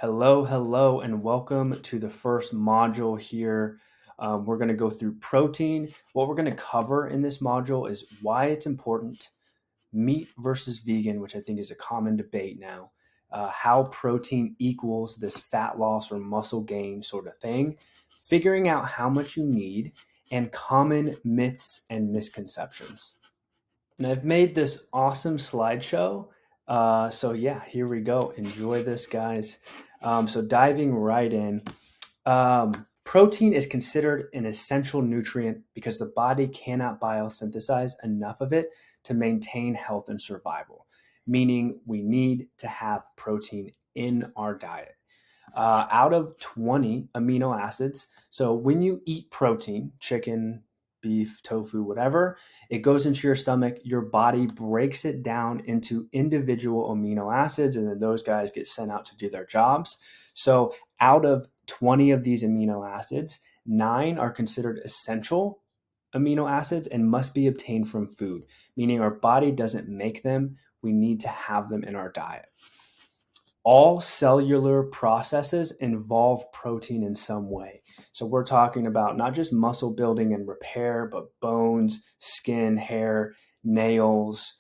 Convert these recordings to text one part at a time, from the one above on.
Hello, and welcome to the first module here. We're going to go through protein. What we're going to cover in this module is why it's important, meat versus vegan, which I think is a common debate now, how protein equals this fat loss or muscle gain sort of thing, figuring out how much you need, and common myths and misconceptions. And I've made this awesome slideshow. So yeah, here we go. Enjoy this, guys. So diving right in, protein is considered an essential nutrient because the body cannot biosynthesize enough of it to maintain health and survival, meaning we need to have protein in our diet. Out of 20 amino acids. So when you eat protein, chicken, beef, tofu, whatever, it goes into your stomach. Your body breaks it down into individual amino acids, and then those guys get sent out to do their jobs. So out of 20 of these amino acids, 9 are considered essential amino acids and must be obtained from food, meaning our body doesn't make them. We need to have them in our diet. All cellular processes involve protein in some way. So we're talking about not just muscle building and repair, but bones, skin, hair, nails,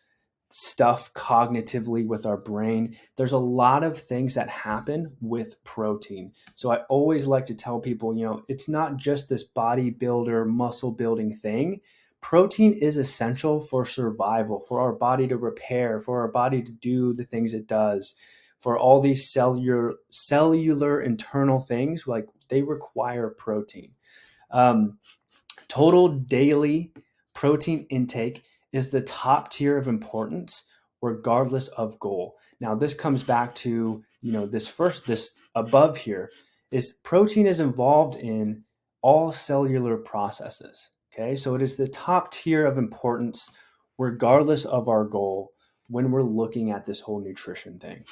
stuff cognitively with our brain. There's a lot of things that happen with protein. So I always like to tell people, it's not just this bodybuilder, muscle building thing. Protein is essential for survival, for our body to repair, for our body to do the things it does, for all these cellular internal things, like they require protein. Um, Total daily protein intake is the top tier of importance, regardless of goal. Now, this comes back to, this above here is protein is involved in all cellular processes. Okay. So it is the top tier of importance, regardless of our goal when we're looking at this whole nutrition thing.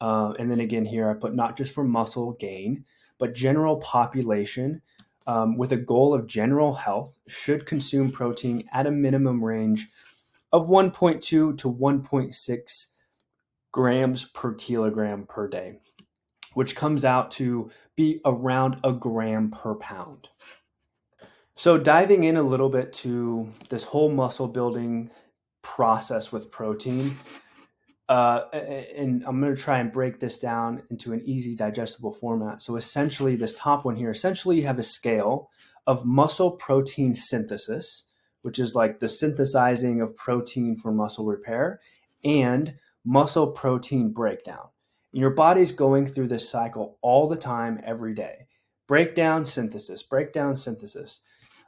And then again, here I put not just for muscle gain, but general population with a goal of general health should consume protein at a minimum range of 1.2 to 1.6 grams per kilogram per day, which comes out to be around a gram per pound. So diving in a little bit to this whole muscle building process with protein, and I'm going to try and break this down into an easy digestible format. So essentially this top one here, essentially you have a scale of muscle protein synthesis, which is like the synthesizing of protein for muscle repair, and muscle protein breakdown. And your body's going through this cycle all the time, every day. Breakdown, synthesis, breakdown, synthesis.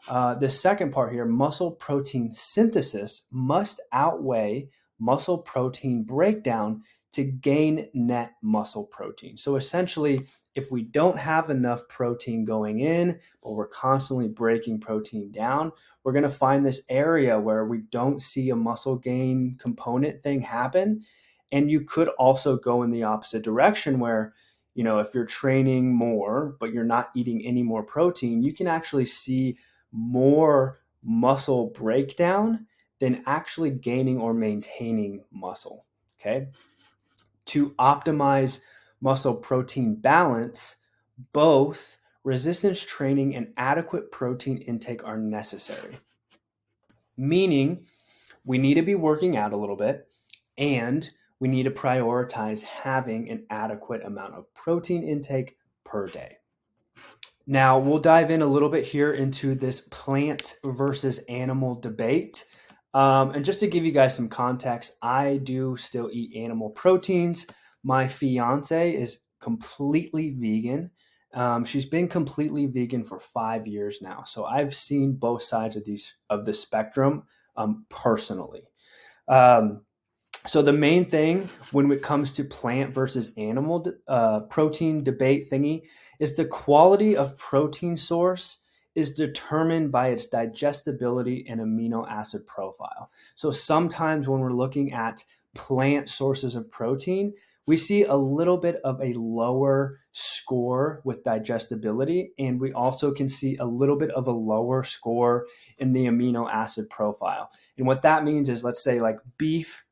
The second part here, muscle protein synthesis must outweigh muscle protein breakdown to gain net muscle protein. So essentially, if we don't have enough protein going in, but we're constantly breaking protein down, we're going to find this area where we don't see a muscle gain component thing happen. And you could also go in the opposite direction where, if you're training more, but you're not eating any more protein, you can actually see more muscle breakdown than actually gaining or maintaining muscle. Okay. To optimize muscle protein balance, both resistance training and adequate protein intake are necessary. Meaning, we need to be working out a little bit and we need to prioritize having an adequate amount of protein intake per day. Now, we'll dive in a little bit here into this plant versus animal debate. And just to give you guys some context, I do still eat animal proteins. My fiance is completely vegan. She's been completely vegan for 5 years now. So I've seen both sides of the spectrum personally. So the main thing when it comes to plant versus animal protein debate thingy is the quality of protein source is determined by its digestibility and amino acid profile. So sometimes when we're looking at plant sources of protein, we see a little bit of a lower score with digestibility, and we also can see a little bit of a lower score in the amino acid profile. And what that means is, let's say like beef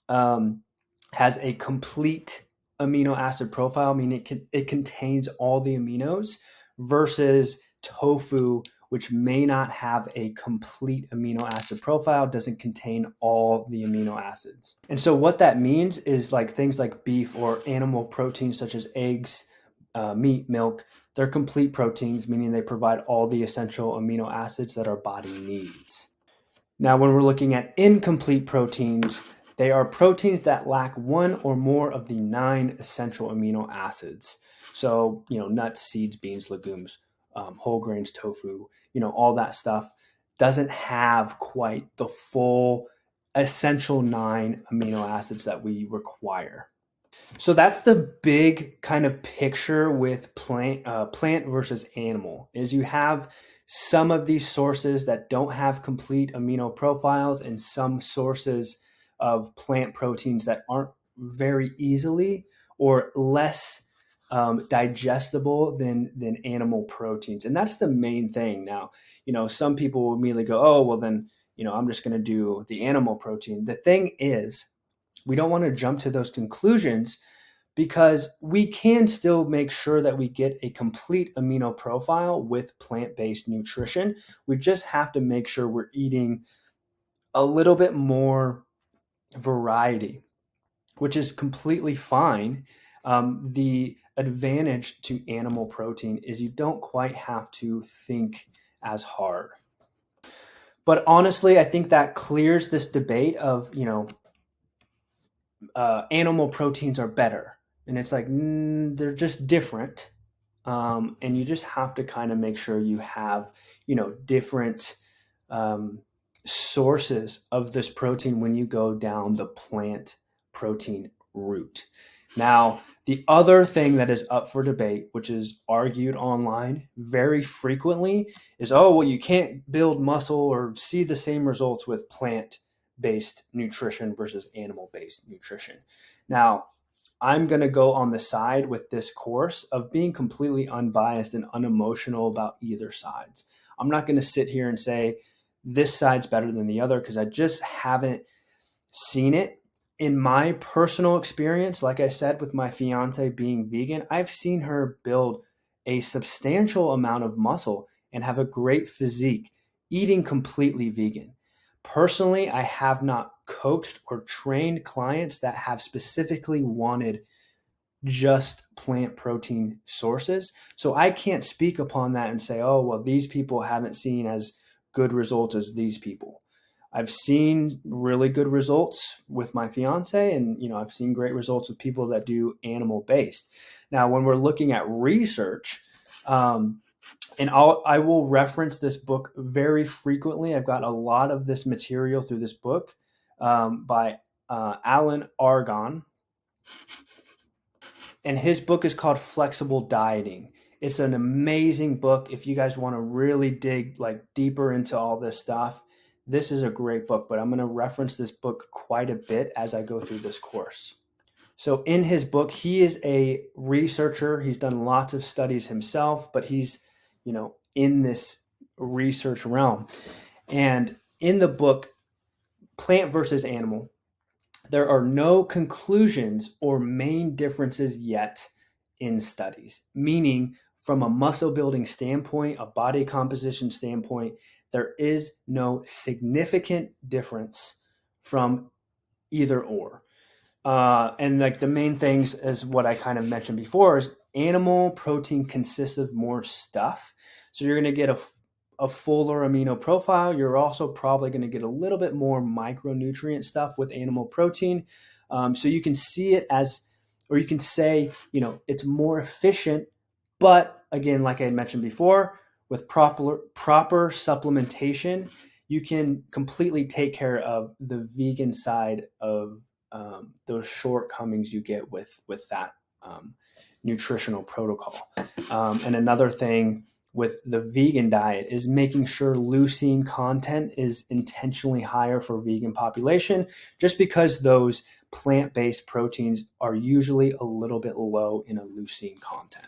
has a complete amino acid profile, meaning it contains all the aminos, versus tofu, which may not have a complete amino acid profile, doesn't contain all the amino acids. And so what that means is like things like beef or animal proteins such as eggs, meat, milk, they're complete proteins, meaning they provide all the essential amino acids that our body needs. Now, when we're looking at incomplete proteins, they are proteins that lack one or more of the 9 essential amino acids. So, nuts, seeds, beans, legumes, whole grains, tofu, all that stuff doesn't have quite the full essential 9 amino acids that we require. So that's the big kind of picture with plant versus animal. Is you have some of these sources that don't have complete amino profiles, and some sources of plant proteins that aren't very easily or less digestible than animal proteins. And that's the main thing. Now, some people will immediately go, oh, well then, I'm just going to do the animal protein. The thing is, we don't want to jump to those conclusions, because we can still make sure that we get a complete amino profile with plant-based nutrition. We just have to make sure we're eating a little bit more variety, which is completely fine. The advantage to animal protein is you don't quite have to think as hard. But honestly, I think that clears this debate of, animal proteins are better. And it's like, they're just different. And you just have to kind of make sure you have, different sources of this protein when you go down the plant protein route. Now, the other thing that is up for debate, which is argued online very frequently, is, oh, well, you can't build muscle or see the same results with plant-based nutrition versus animal-based nutrition. Now, I'm going to go on the side with this course of being completely unbiased and unemotional about either sides. I'm not going to sit here and say this side's better than the other, because I just haven't seen it. In my personal experience, like I said, with my fiance being vegan, I've seen her build a substantial amount of muscle and have a great physique eating completely vegan. Personally, I have not coached or trained clients that have specifically wanted just plant protein sources. So I can't speak upon that and say, oh, well, these people haven't seen as good results as these people. I've seen really good results with my fiance, and I've seen great results with people that do animal based. Now, when we're looking at research, and I will reference this book very frequently. I've got a lot of this material through this book by Alan Argon, and his book is called Flexible Dieting. It's an amazing book. If you guys want to really dig like deeper into all this stuff, this is a great book, but I'm going to reference this book quite a bit as I go through this course. So in his book, he is a researcher. He's done lots of studies himself, but he's, in this research realm. And in the book, Plant versus Animal, there are no conclusions or main differences yet in studies, meaning from a muscle building standpoint, a body composition standpoint, there is no significant difference from either or. And like the main things is what I kind of mentioned before is animal protein consists of more stuff. So you're going to get a fuller amino profile. You're also probably going to get a little bit more micronutrient stuff with animal protein. So you can see it as, or you can say, it's more efficient. But again, like I had mentioned before, with proper supplementation, you can completely take care of the vegan side of those shortcomings you get with that nutritional protocol. And another thing with the vegan diet is making sure leucine content is intentionally higher for vegan population, just because those plant-based proteins are usually a little bit low in a leucine content.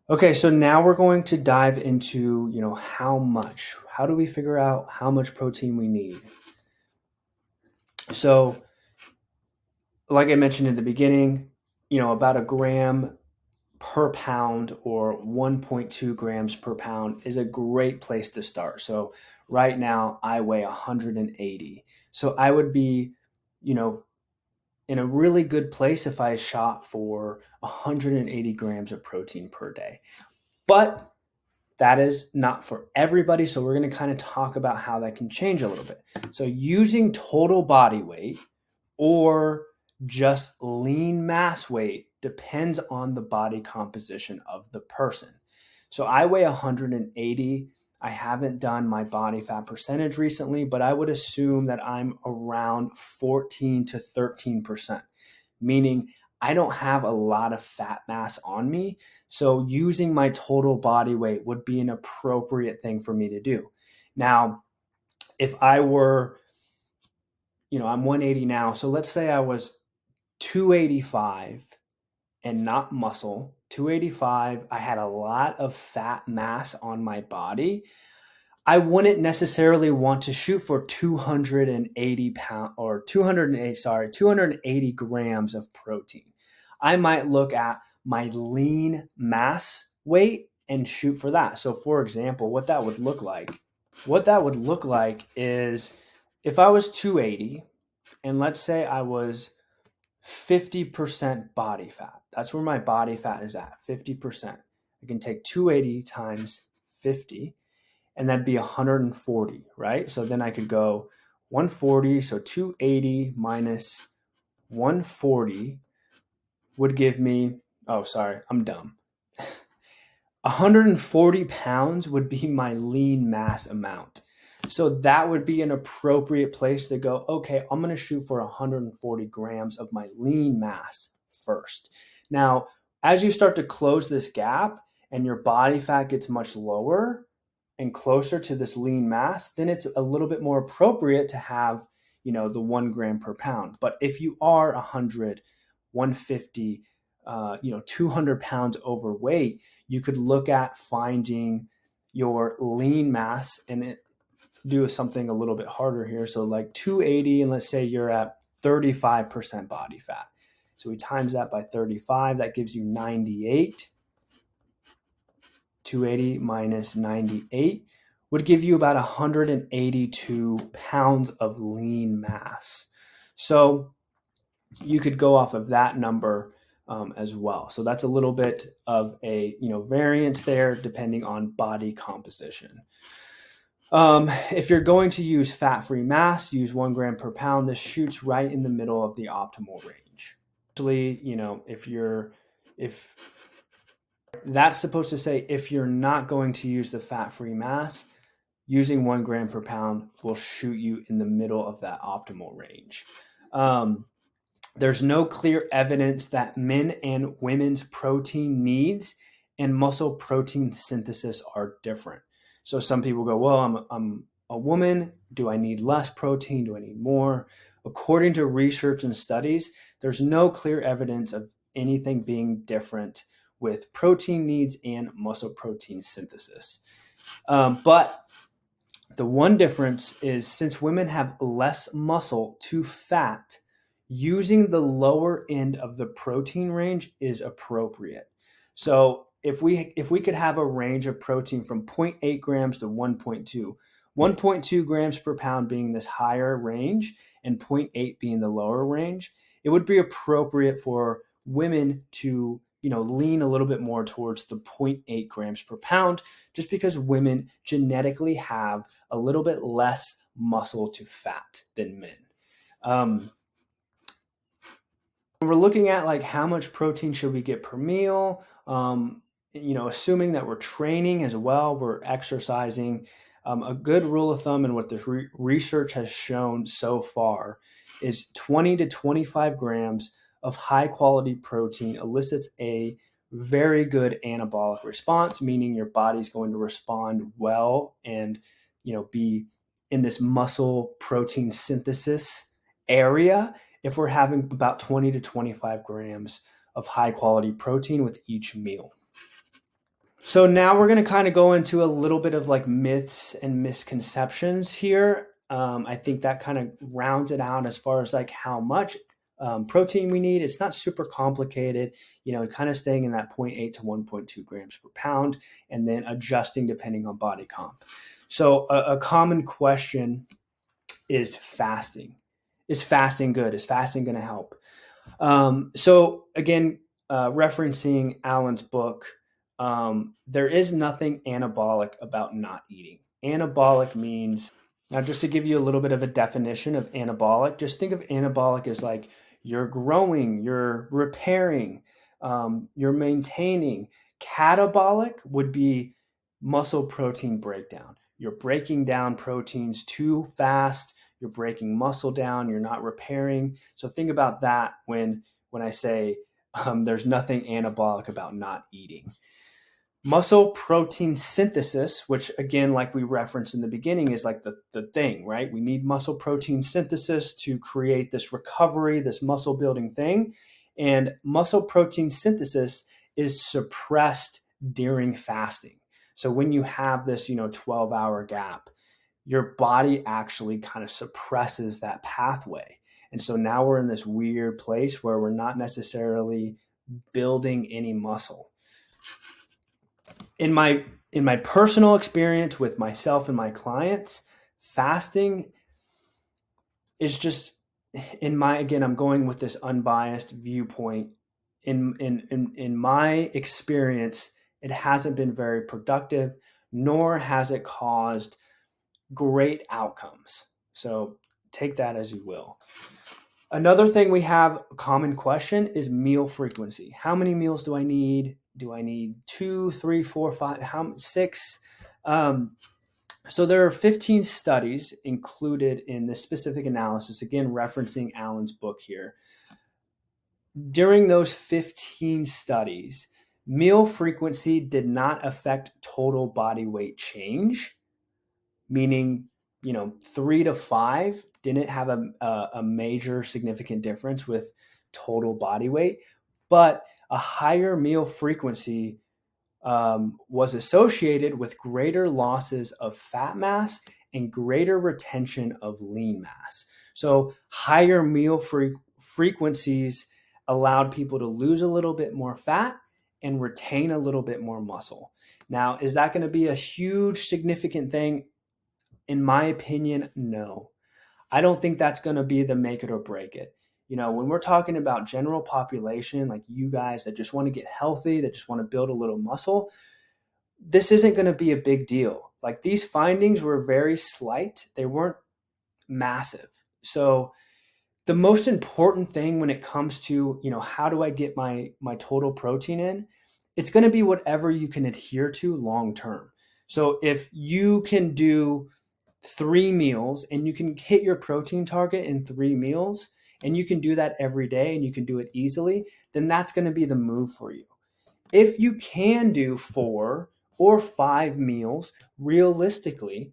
Okay, so now we're going to dive into, how do we figure out how much protein we need? So like I mentioned in the beginning, about a gram per pound or 1.2 grams per pound is a great place to start. So right now I weigh 180. So I would be, you know, in a really good place if I shot for 180 grams of protein per day. But that is not for everybody. So we're going to kind of talk about how that can change a little bit. So using total body weight or just lean mass weight depends on the body composition of the person. So I weigh 180. I haven't done my body fat percentage recently, but I would assume that I'm around 14 to 13%, meaning I don't have a lot of fat mass on me. So using my total body weight would be an appropriate thing for me to do. Now, if I were, I'm 180 now. So let's say I was 285 and not muscle, 285, I had a lot of fat mass on my body. I wouldn't necessarily want to shoot for 280 pound or 280 grams of protein. I might look at my lean mass weight and shoot for that. So for example, what that would look like is if I was 280 and let's say I was 50% body fat. That's where my body fat is at, 50%. I can take 280 times 50 and that'd be 140, right? So then I could go 140, so 280 minus 140 would give me, oh, sorry, I'm dumb. 140 pounds would be my lean mass amount. So that would be an appropriate place to go, okay, I'm going to shoot for 140 grams of my lean mass first. Now, as you start to close this gap and your body fat gets much lower and closer to this lean mass, then it's a little bit more appropriate to have, the 1 gram per pound. But if you are 100, 150, 200 pounds overweight, you could look at finding your lean mass and do something a little bit harder here. So like 280, and let's say you're at 35% body fat. So we times that by 35, that gives you 98. 280 minus 98 would give you about 182 pounds of lean mass. So you could go off of that number as well. So that's a little bit of a variance there depending on body composition. If you're going to use fat-free mass, use 1 gram per pound. This shoots right in the middle of the optimal range. Actually, if that's supposed to say if you're not going to use the fat-free mass, using 1 gram per pound will shoot you in the middle of that optimal range. There's no clear evidence that men and women's protein needs and muscle protein synthesis are different. So some people go, well, I'm a woman. Do I need less protein? Do I need more? According to research and studies, there's no clear evidence of anything being different with protein needs and muscle protein synthesis. But the one difference is since women have less muscle to fat, using the lower end of the protein range is appropriate. So if we could have a range of protein from 0.8 grams to 1.2, 1.2 grams per pound being this higher range and 0.8 being the lower range, it would be appropriate for women to lean a little bit more towards the 0.8 grams per pound, just because women genetically have a little bit less muscle to fat than men. We're looking at like how much protein should we get per meal, assuming that we're training as well, we're exercising. A good rule of thumb and what this research has shown so far is 20 to 25 grams of high quality protein elicits a very good anabolic response, meaning your body's going to respond well and be in this muscle protein synthesis area if we're having about 20 to 25 grams of high quality protein with each meal. So now we're going to kind of go into a little bit of like myths and misconceptions here. I think that kind of rounds it out as far as like how much protein we need. It's not super complicated, kind of staying in that zero 0.8 to 1.2 grams per pound, and then adjusting depending on body comp. So a common question is fasting. Is fasting good? Is fasting going to help? So again, referencing Alan's book, there is nothing anabolic about not eating. Anabolic means, now just to give you a little bit of a definition of anabolic, just think of anabolic as like you're growing, you're repairing, you're maintaining. Catabolic would be muscle protein breakdown. You're breaking down proteins too fast, you're breaking muscle down, you're not repairing. So think about that when I say there's nothing anabolic about not eating. Muscle protein synthesis, which again, like we referenced in the beginning, is like the thing, right? We need muscle protein synthesis to create this recovery, this muscle building thing. And muscle protein synthesis is suppressed during fasting. So when you have this, 12-hour gap, your body actually kind of suppresses that pathway. And so now we're in this weird place where we're not necessarily building any muscle. In my personal experience with myself and my clients, fasting is just again, I'm going with this unbiased viewpoint. In my experience, it hasn't been very productive, nor has it caused great outcomes. So take that as you will. Another thing we have, a common question, is meal frequency. How many meals do I need? Do I need 2, 3, 4, 5, 6? So there are 15 studies included in this specific analysis, again, referencing Alan's book here. During those 15 studies, meal frequency did not affect total body weight change, meaning 3 to 5 didn't have a major significant difference with total body weight, but a higher meal frequency was associated with greater losses of fat mass and greater retention of lean mass. So higher meal frequencies allowed people to lose a little bit more fat and retain a little bit more muscle. Now, is that going to be a huge significant thing? In my opinion, no. I don't think that's going to be the make it or break it. When we're talking about general population, like you guys that just want to get healthy, that just want to build a little muscle, this isn't going to be a big deal. Like these findings were very slight. They weren't massive. So the most important thing when it comes to, how do I get my total protein in? It's going to be whatever you can adhere to long term. So if you can do 3 meals and you can hit your protein target in 3 meals and you can do that every day and you can do it easily, then that's going to be the move for you. If you can do 4 or 5 meals realistically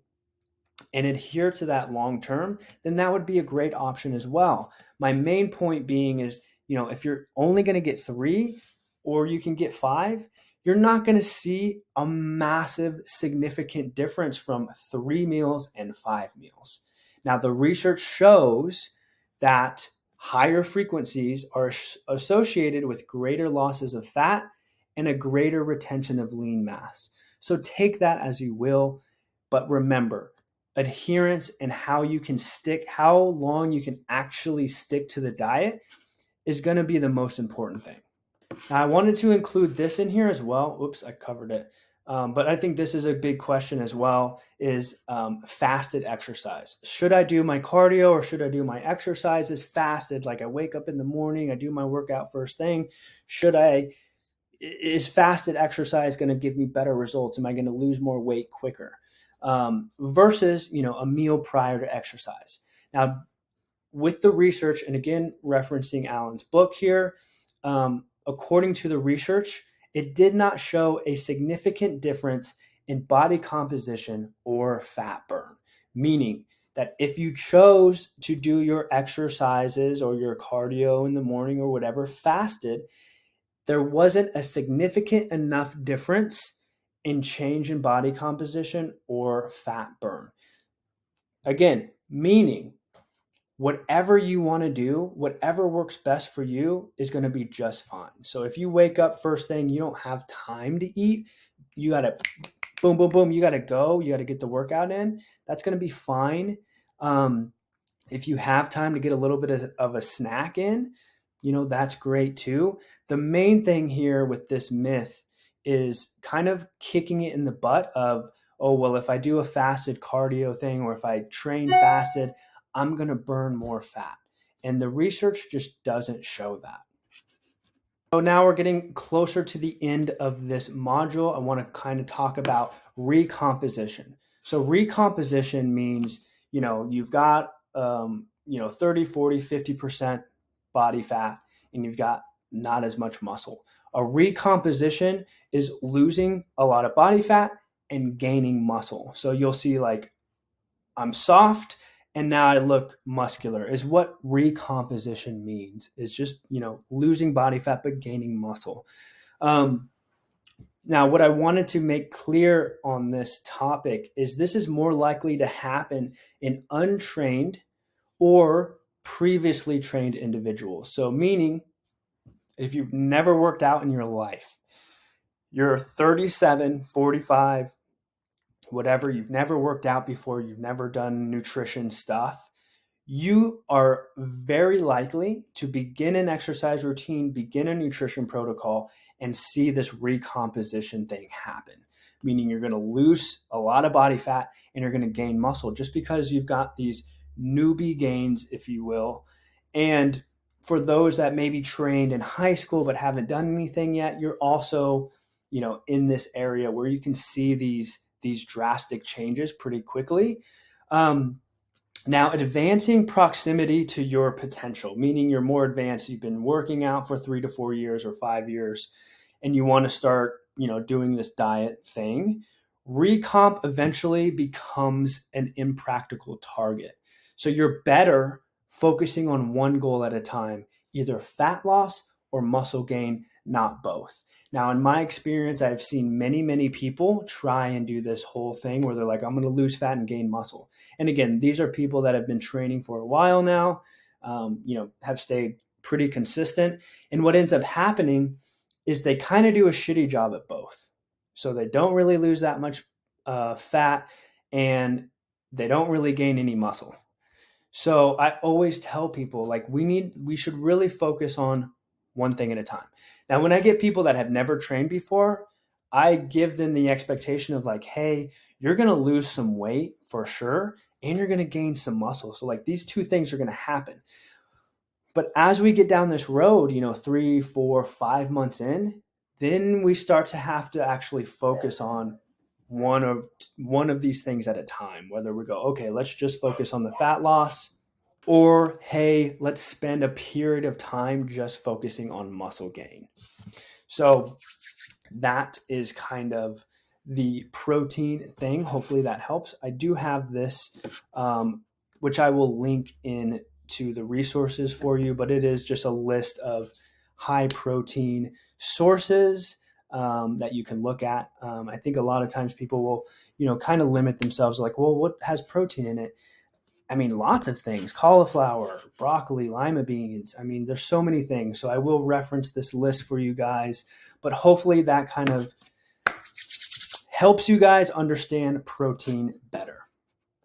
and adhere to that long term, then that would be a great option as well. My main point being is, if you're only going to get 3 or you can get 5, you're not going to see a massive significant difference from 3 meals and 5 meals. Now, the research shows that higher frequencies are associated with greater losses of fat and a greater retention of lean mass. So take that as you will, but remember, adherence and how long you can actually stick to the diet is going to be the most important thing. Now, I wanted to include this in here as well. Oops, I covered it. But I think this is a big question as well, is fasted exercise. Should I do my cardio or should I do my exercises fasted? Like I wake up in the morning, I do my workout first thing. Is fasted exercise going to give me better results? Am I going to lose more weight quicker? Versus, a meal prior to exercise. Now, with the research, and again, referencing Alan's book here, according to the research, it did not show a significant difference in body composition or fat burn, meaning that if you chose to do your exercises or your cardio in the morning or whatever fasted, there wasn't a significant enough difference in change in body composition or fat burn. Again, meaning whatever you want to do, whatever works best for you is going to be just fine. So if you wake up first thing, you don't have time to eat, you got to boom, boom, boom, you got to go, you got to get the workout in. That's going to be fine. Um, if you have time to get a little bit of a snack in, that's great too. The main thing here with this myth is kind of kicking it in the butt of, oh, well, if I do a fasted cardio thing or if I train fasted, I'm going to burn more fat. And the research just doesn't show that. So now we're getting closer to the end of this module. I want to kind of talk about recomposition. So recomposition means, you've got, 30, 40, 50% body fat and you've got not as much muscle. A recomposition is losing a lot of body fat and gaining muscle. So you'll see like I'm soft and now I look muscular is what recomposition means. Is just, losing body fat but gaining muscle. Now, what I wanted to make clear on this topic is this is more likely to happen in untrained or previously trained individuals. So meaning if you've never worked out in your life, you're 37, 45, whatever, you've never worked out before, you've never done nutrition stuff, you are very likely to begin an exercise routine, begin a nutrition protocol, and see this recomposition thing happen. Meaning you're going to lose a lot of body fat and you're going to gain muscle just because you've got these newbie gains, if you will. And for those that may be trained in high school but haven't done anything yet, you're also, in this area where you can see these drastic changes pretty quickly. Now, advancing proximity to your potential, meaning you're more advanced, you've been working out for 3 to 4 years or 5 years, and you want to start, doing this diet thing, recomp eventually becomes an impractical target. So you're better focusing on one goal at a time, either fat loss or muscle gain, not both. Now, in my experience, I've seen many, many people try and do this whole thing where they're like, I'm going to lose fat and gain muscle. And again, these are people that have been training for a while now, have stayed pretty consistent. And what ends up happening is they kind of do a shitty job at both. So they don't really lose that much fat and they don't really gain any muscle. So I always tell people like we should really focus on one thing at a time. Now, when I get people that have never trained before, I give them the expectation of like, hey, you're going to lose some weight for sure, and you're going to gain some muscle. So like these two things are going to happen. But as we get down this road, 3, 4, 5 months in, then we start to have to actually focus on one of these things at a time, whether we go, okay, let's just focus on the fat loss, or hey, let's spend a period of time just focusing on muscle gain. So that is kind of the protein thing. Hopefully that helps. I do have this, which I will link in to the resources for you, but it is just a list of high protein sources that you can look at. I think a lot of times people will, kind of limit themselves like, well, what has protein in it? I mean, lots of things, cauliflower, broccoli, lima beans. I mean, there's so many things. So I will reference this list for you guys, but hopefully that kind of helps you guys understand protein better.